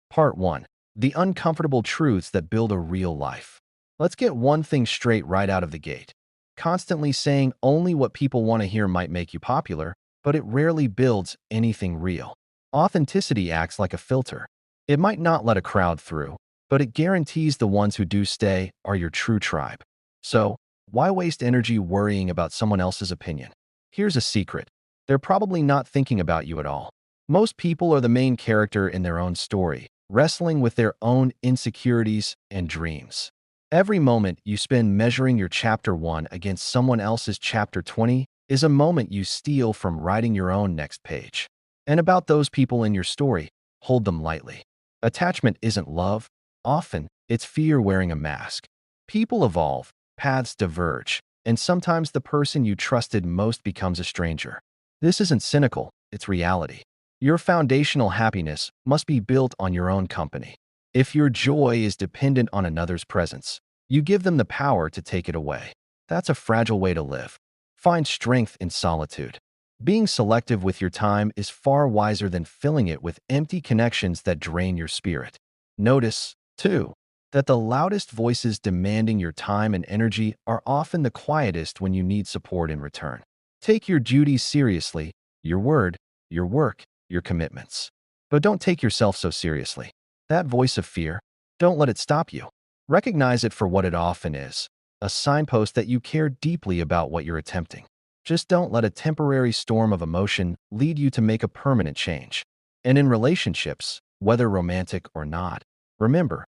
Part 1. The uncomfortable truths that build a real life. Let's get one thing straight right out of the gate. Constantly saying only what people want to hear might make you popular, but it rarely builds anything real. Authenticity acts like a filter. It might not let a crowd through, but it guarantees the ones who do stay are your true tribe. So, why waste energy worrying about someone else's opinion? Here's a secret. They're probably not thinking about you at all. Most people are the main character in their own story, wrestling with their own insecurities and dreams. Every moment you spend measuring your chapter 1 against someone else's chapter 20 is a moment you steal from writing your own next page. And about those people in your story, hold them lightly. Attachment isn't love. Often, it's fear wearing a mask. People evolve, paths diverge, and sometimes the person you trusted most becomes a stranger. This isn't cynical, it's reality. Your foundational happiness must be built on your own company. If your joy is dependent on another's presence, you give them the power to take it away. That's a fragile way to live. Find strength in solitude. Being selective with your time is far wiser than filling it with empty connections that drain your spirit. Notice, too, that the loudest voices demanding your time and energy are often the quietest when you need support in return. Take your duties seriously, your word, your work, your commitments. But don't take yourself so seriously. That voice of fear, don't let it stop you. Recognize it for what it often is, a signpost that you care deeply about what you're attempting. Just don't let a temporary storm of emotion lead you to make a permanent change. And in relationships, whether romantic or not, remember,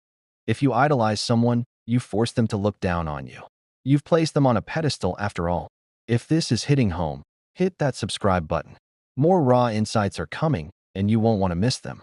if you idolize someone, you force them to look down on you. You've placed them on a pedestal after all. If this is hitting home, hit that subscribe button. More raw insights are coming, and you won't want to miss them.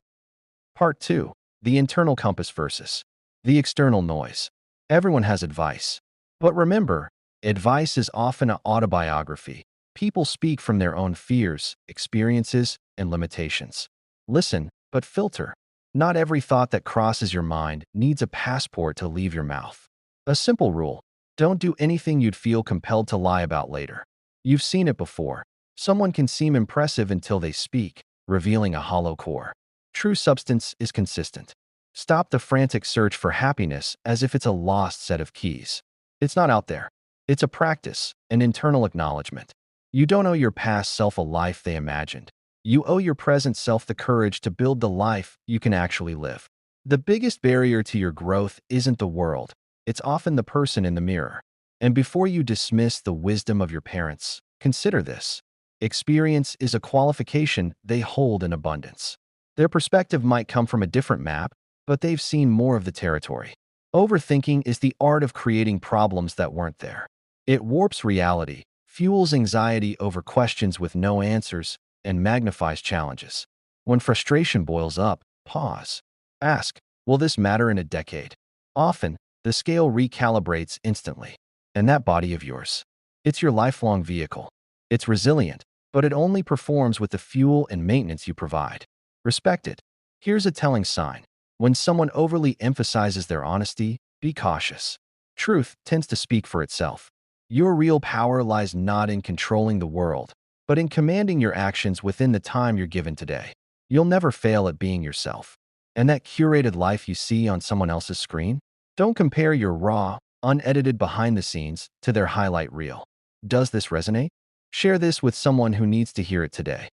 Part 2. The internal compass versus the external noise. Everyone has advice. But remember, advice is often an autobiography. People speak from their own fears, experiences, and limitations. Listen, but filter. Not every thought that crosses your mind needs a passport to leave your mouth. A simple rule: don't do anything you'd feel compelled to lie about later. You've seen it before. Someone can seem impressive until they speak, revealing a hollow core. True substance is consistent. Stop the frantic search for happiness as if it's a lost set of keys. It's not out there. It's a practice, an internal acknowledgement. You don't owe your past self a life they imagined. You owe your present self the courage to build the life you can actually live. The biggest barrier to your growth isn't the world. It's often the person in the mirror. And before you dismiss the wisdom of your parents, consider this. Experience is a qualification they hold in abundance. Their perspective might come from a different map, but they've seen more of the territory. Overthinking is the art of creating problems that weren't there. It warps reality, fuels anxiety over questions with no answers, and magnifies challenges. When frustration boils up, pause. Ask, will this matter in a decade? Often, the scale recalibrates instantly. And that body of yours, it's your lifelong vehicle. It's resilient, but it only performs with the fuel and maintenance you provide. Respect it. Here's a telling sign. When someone overly emphasizes their honesty, be cautious. Truth tends to speak for itself. Your real power lies not in controlling the world, but in commanding your actions within the time you're given today. You'll never fail at being yourself. And that curated life you see on someone else's screen? Don't compare your raw, unedited behind the scenes to their highlight reel. Does this resonate? Share this with someone who needs to hear it today.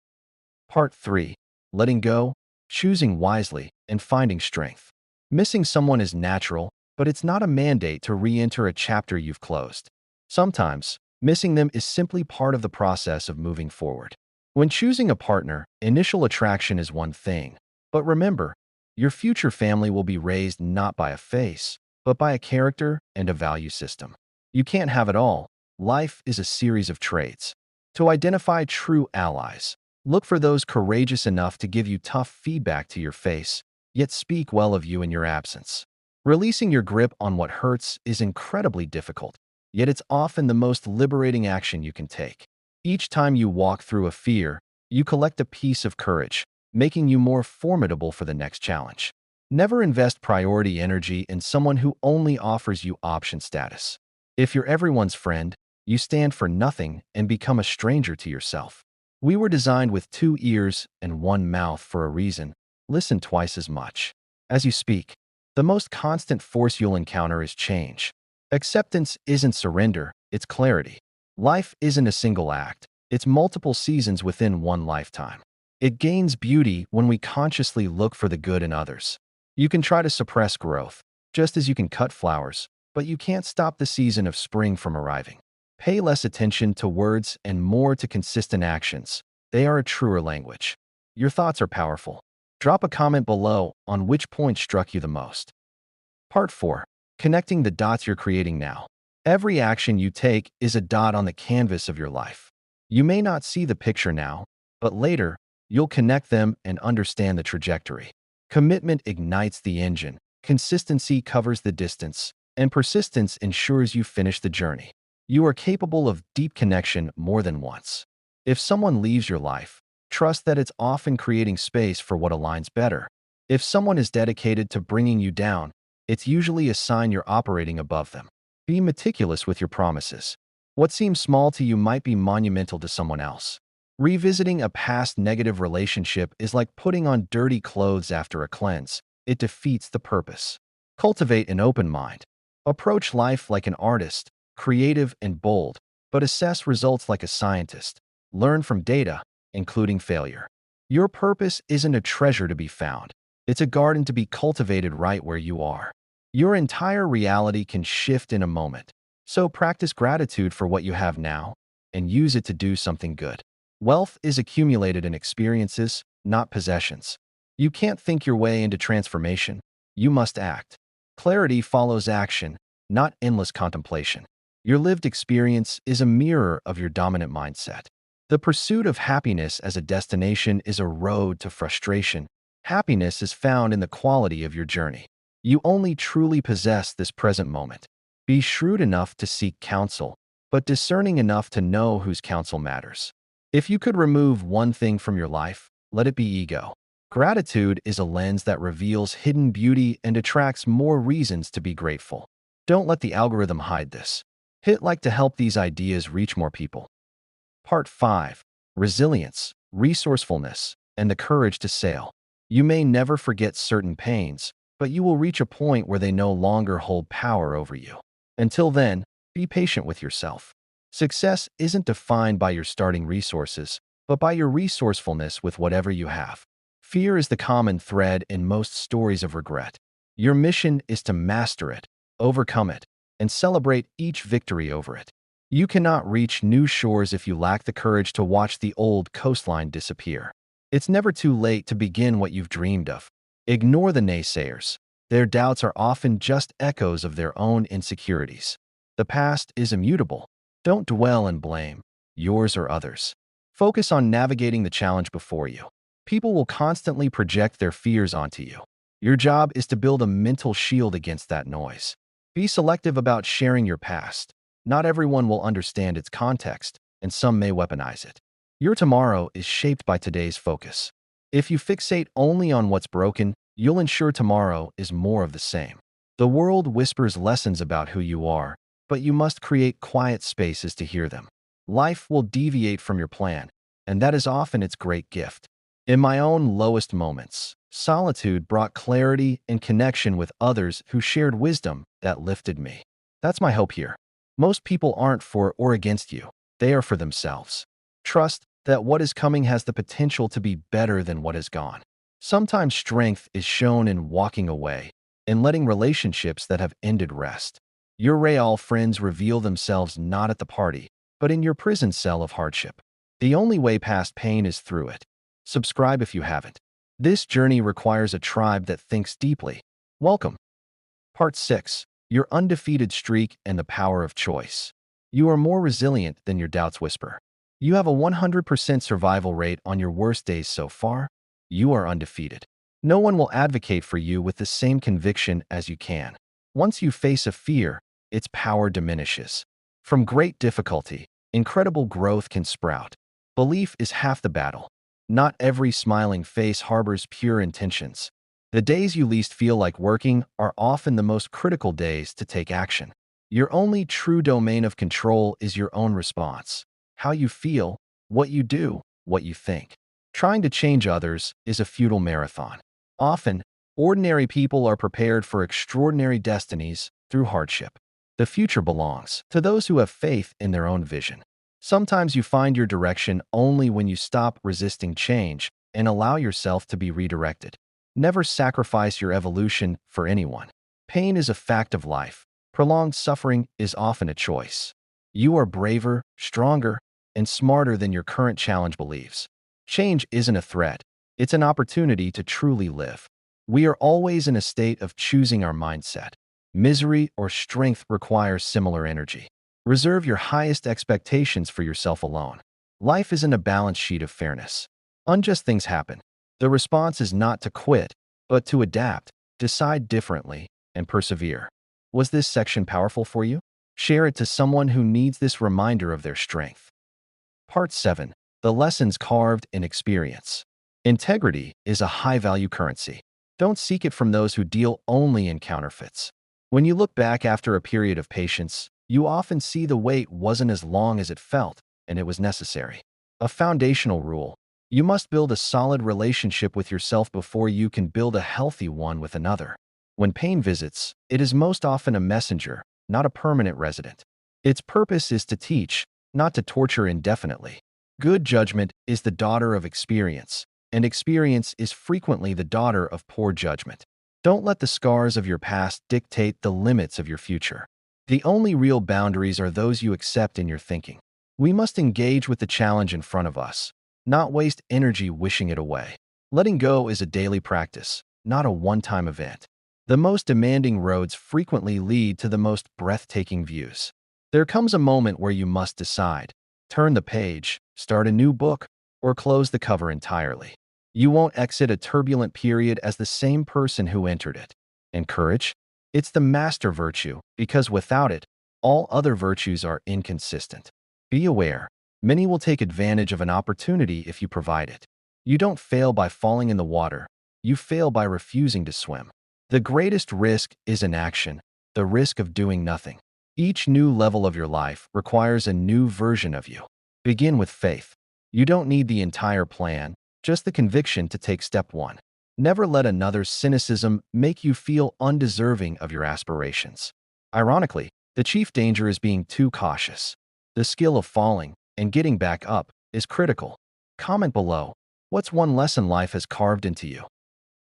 Part 3. Letting go, choosing wisely, and finding strength. Missing someone is natural, but it's not a mandate to re-enter a chapter you've closed. Sometimes, missing them is simply part of the process of moving forward. When choosing a partner, initial attraction is one thing. But remember, your future family will be raised not by a face, but by a character and a value system. You can't have it all. Life is a series of traits. To identify true allies, look for those courageous enough to give you tough feedback to your face, yet speak well of you in your absence. Releasing your grip on what hurts is incredibly difficult, yet it's often the most liberating action you can take. Each time you walk through a fear, you collect a piece of courage, making you more formidable for the next challenge. Never invest priority energy in someone who only offers you option status. If you're everyone's friend, you stand for nothing and become a stranger to yourself. We were designed with 2 ears and 1 mouth for a reason. Listen twice as much. as you speak. The most constant force you'll encounter is change. Acceptance isn't surrender, it's clarity. Life isn't a single act, it's multiple seasons within one lifetime. It gains beauty when we consciously look for the good in others. You can try to suppress growth, just as you can cut flowers, but you can't stop the season of spring from arriving. Pay less attention to words and more to consistent actions. They are a truer language. Your thoughts are powerful. Drop a comment below on which point struck you the most. Part 4. Connecting the dots you're creating now. Every action you take is a dot on the canvas of your life. You may not see the picture now, but later, you'll connect them and understand the trajectory. Commitment ignites the engine, consistency covers the distance, and persistence ensures you finish the journey. You are capable of deep connection more than once. If someone leaves your life, trust that it's often creating space for what aligns better. If someone is dedicated to bringing you down, it's usually a sign you're operating above them. Be meticulous with your promises. What seems small to you might be monumental to someone else. Revisiting a past negative relationship is like putting on dirty clothes after a cleanse. It defeats the purpose. Cultivate an open mind. Approach life like an artist, creative and bold, but assess results like a scientist. Learn from data, including failure. Your purpose isn't a treasure to be found. It's a garden to be cultivated right where you are. Your entire reality can shift in a moment. So practice gratitude for what you have now and use it to do something good. Wealth is accumulated in experiences, not possessions. You can't think your way into transformation. You must act. Clarity follows action, not endless contemplation. Your lived experience is a mirror of your dominant mindset. The pursuit of happiness as a destination is a road to frustration. Happiness is found in the quality of your journey. You only truly possess this present moment. Be shrewd enough to seek counsel, but discerning enough to know whose counsel matters. If you could remove one thing from your life, let it be ego. Gratitude is a lens that reveals hidden beauty and attracts more reasons to be grateful. Don't let the algorithm hide this. Hit like to help these ideas reach more people. Part 5. Resilience, resourcefulness, and the courage to sail. You may never forget certain pains, but you will reach a point where they no longer hold power over you. Until then, be patient with yourself. Success isn't defined by your starting resources, but by your resourcefulness with whatever you have. Fear is the common thread in most stories of regret. Your mission is to master it, overcome it, and celebrate each victory over it. You cannot reach new shores if you lack the courage to watch the old coastline disappear. It's never too late to begin what you've dreamed of. Ignore the naysayers. Their doubts are often just echoes of their own insecurities. The past is immutable. Don't dwell in blame, yours or others. Focus on navigating the challenge before you. People will constantly project their fears onto you. Your job is to build a mental shield against that noise. Be selective about sharing your past. Not everyone will understand its context, and some may weaponize it. Your tomorrow is shaped by today's focus. If you fixate only on what's broken, you'll ensure tomorrow is more of the same. The world whispers lessons about who you are, but you must create quiet spaces to hear them. Life will deviate from your plan, and that is often its great gift. In my own lowest moments, solitude brought clarity and connection with others who shared wisdom that lifted me. That's my hope here. Most people aren't for or against you. They are for themselves. Trust that what is coming has the potential to be better than what has gone. Sometimes strength is shown in walking away and letting relationships that have ended rest. Your real friends reveal themselves not at the party, but in your prison cell of hardship. The only way past pain is through it. Subscribe if you haven't. This journey requires a tribe that thinks deeply. Welcome. Part 6. Your undefeated streak and the power of choice. You are more resilient than your doubts whisper. You have a 100% survival rate on your worst days so far. You are undefeated. No one will advocate for you with the same conviction as you can. Once you face a fear, its power diminishes. From great difficulty, incredible growth can sprout. Belief is half the battle. Not every smiling face harbors pure intentions. The days you least feel like working are often the most critical days to take action. Your only true domain of control is your own response. How you feel, what you do, what you think. Trying to change others is a futile marathon. Often, Ordinary people are prepared for extraordinary destinies through hardship. The future belongs to those who have faith in their own vision. Sometimes you find your direction only when you stop resisting change and allow yourself to be redirected. Never sacrifice your evolution for anyone. Pain is a fact of life. Prolonged suffering is often a choice. You are braver, stronger, and smarter than your current challenge believes. Change isn't a threat. It's an opportunity to truly live. We are always in a state of choosing our mindset. Misery or strength requires similar energy. Reserve your highest expectations for yourself alone. Life isn't a balance sheet of fairness. Unjust things happen. The response is not to quit, but to adapt, decide differently, and persevere. Was this section powerful for you? Share it to someone who needs this reminder of their strength. Part 7. The lessons carved in experience. Integrity is a high-value currency. Don't seek it from those who deal only in counterfeits. When you look back after a period of patience, you often see the wait wasn't as long as it felt, and it was necessary. A foundational rule: you must build a solid relationship with yourself before you can build a healthy one with another. When pain visits, it is most often a messenger, not a permanent resident. Its purpose is to teach, not to torture indefinitely. Good judgment is the daughter of experience, and experience is frequently the daughter of poor judgment. Don't let the scars of your past dictate the limits of your future. The only real boundaries are those you accept in your thinking. We must engage with the challenge in front of us, not waste energy wishing it away. Letting go is a daily practice, not a one-time event. The most demanding roads frequently lead to the most breathtaking views. There comes a moment where you must decide: turn the page, start a new book, or close the cover entirely. You won't exit a turbulent period as the same person who entered it. And courage? It's the master virtue, because without it, all other virtues are inconsistent. Be aware, many will take advantage of an opportunity if you provide it. You don't fail by falling in the water. You fail by refusing to swim. The greatest risk is inaction, the risk of doing nothing. Each new level of your life requires a new version of you. Begin with faith. You don't need the entire plan, just the conviction to take step one. Never let another's cynicism make you feel undeserving of your aspirations. Ironically, the chief danger is being too cautious. The skill of falling and getting back up is critical. Comment below, what's one lesson life has carved into you?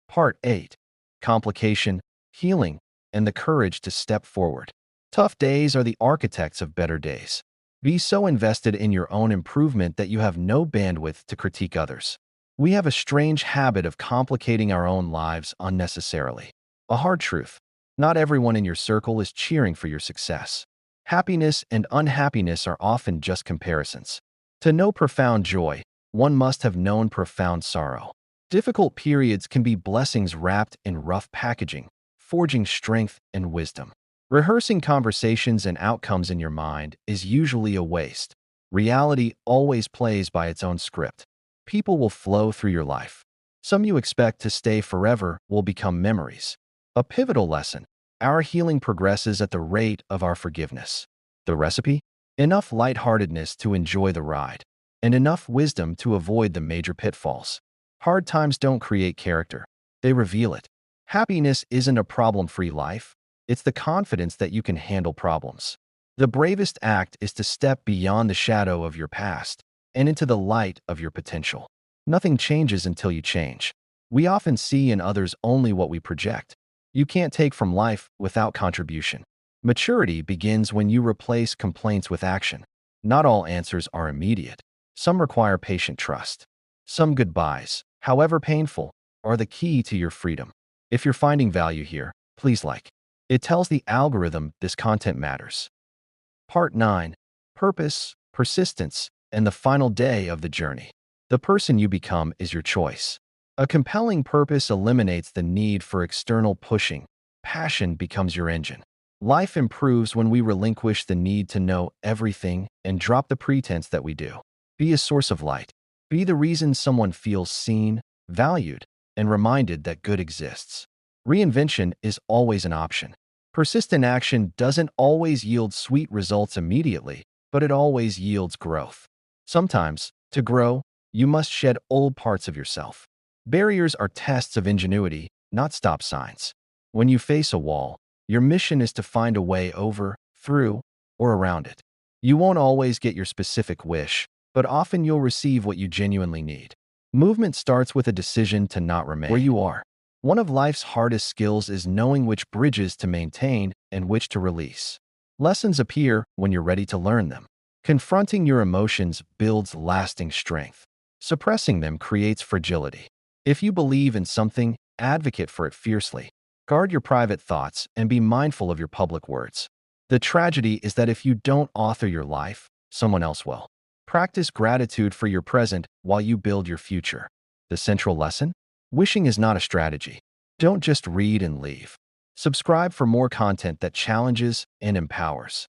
Part 8. Complication, healing, and the courage to step forward. Tough days are the architects of better days. Be so invested in your own improvement that you have no bandwidth to critique others. We have a strange habit of complicating our own lives unnecessarily. A hard truth: not everyone in your circle is cheering for your success. Happiness and unhappiness are often just comparisons. To know profound joy, one must have known profound sorrow. Difficult periods can be blessings wrapped in rough packaging, forging strength and wisdom. Rehearsing conversations and outcomes in your mind is usually a waste. Reality always plays by its own script. People will flow through your life. Some you expect to stay forever will become memories. A pivotal lesson: our healing progresses at the rate of our forgiveness. The recipe? Enough lightheartedness to enjoy the ride, and enough wisdom to avoid the major pitfalls. Hard times don't create character, they reveal it. Happiness isn't a problem-free life, it's the confidence that you can handle problems. The bravest act is to step beyond the shadow of your past and into the light of your potential. Nothing changes until you change. We often see in others only what we project. You can't take from life without contribution. Maturity begins when you replace complaints with action. Not all answers are immediate. Some require patient trust. Some goodbyes, however painful, are the key to your freedom. If you're finding value here, please like. It tells the algorithm this content matters. Part 9. Purpose, persistence, and the final day of the journey. The person you become is your choice. A compelling purpose eliminates the need for external pushing. Passion becomes your engine. Life improves when we relinquish the need to know everything and drop the pretense that we do. Be a source of light. Be the reason someone feels seen, valued, and reminded that good exists. Reinvention is always an option. Persistent action doesn't always yield sweet results immediately, but it always yields growth. Sometimes, to grow, you must shed old parts of yourself. Barriers are tests of ingenuity, not stop signs. When you face a wall, your mission is to find a way over, through, or around it. You won't always get your specific wish, but often you'll receive what you genuinely need. Movement starts with a decision to not remain where you are. One of life's hardest skills is knowing which bridges to maintain and which to release. Lessons appear when you're ready to learn them. Confronting your emotions builds lasting strength. Suppressing them creates fragility. If you believe in something, advocate for it fiercely. Guard your private thoughts and be mindful of your public words. The tragedy is that if you don't author your life, someone else will. Practice gratitude for your present while you build your future. The central lesson? Wishing is not a strategy. Don't just read and leave. Subscribe for more content that challenges and empowers.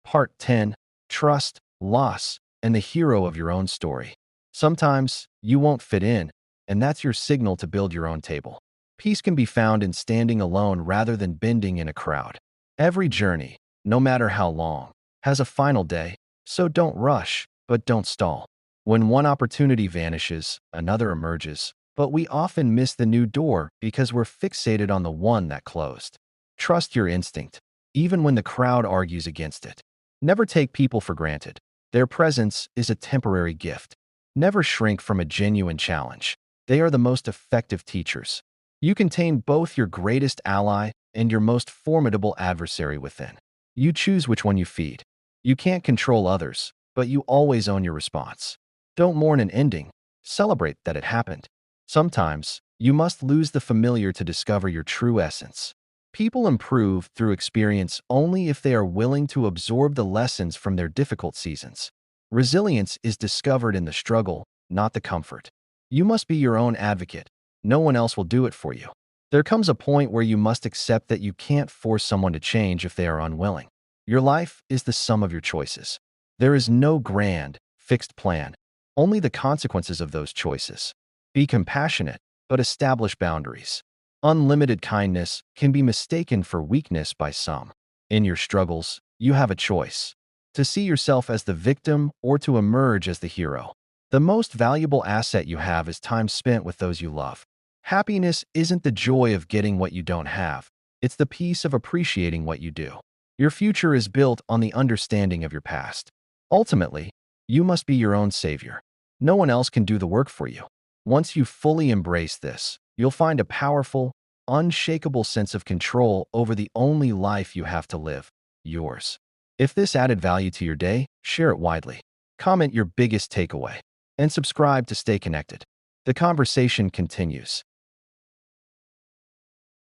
Part 10. Trust, Loss, and the Hero of Your Own Story. Sometimes, you won't fit in, and that's your signal to build your own table. Peace can be found in standing alone rather than bending in a crowd. Every journey, no matter how long, has a final day, so don't rush, but don't stall. When one opportunity vanishes, another emerges, but we often miss the new door because we're fixated on the one that closed. Trust your instinct, even when the crowd argues against it. Never take people for granted. Their presence is a temporary gift. Never shrink from a genuine challenge. They are the most effective teachers. You contain both your greatest ally and your most formidable adversary within. You choose which one you feed. You can't control others, but you always own your response. Don't mourn an ending. Celebrate that it happened. Sometimes, you must lose the familiar to discover your true essence. People improve through experience only if they are willing to absorb the lessons from their difficult seasons. Resilience is discovered in the struggle, not the comfort. You must be your own advocate. No one else will do it for you. There comes a point where you must accept that you can't force someone to change if they are unwilling. Your life is the sum of your choices. There is no grand, fixed plan, only the consequences of those choices. Be compassionate, but establish boundaries. Unlimited kindness can be mistaken for weakness by some. In your struggles, you have a choice: to see yourself as the victim or to emerge as the hero. The most valuable asset you have is time spent with those you love. Happiness isn't the joy of getting what you don't have. It's the peace of appreciating what you do. Your future is built on the understanding of your past. Ultimately, you must be your own savior. No one else can do the work for you. Once you fully embrace this, you'll find a powerful, unshakable sense of control over the only life you have to live, yours. If this added value to your day, share it widely. Comment your biggest takeaway, and subscribe to stay connected. The conversation continues.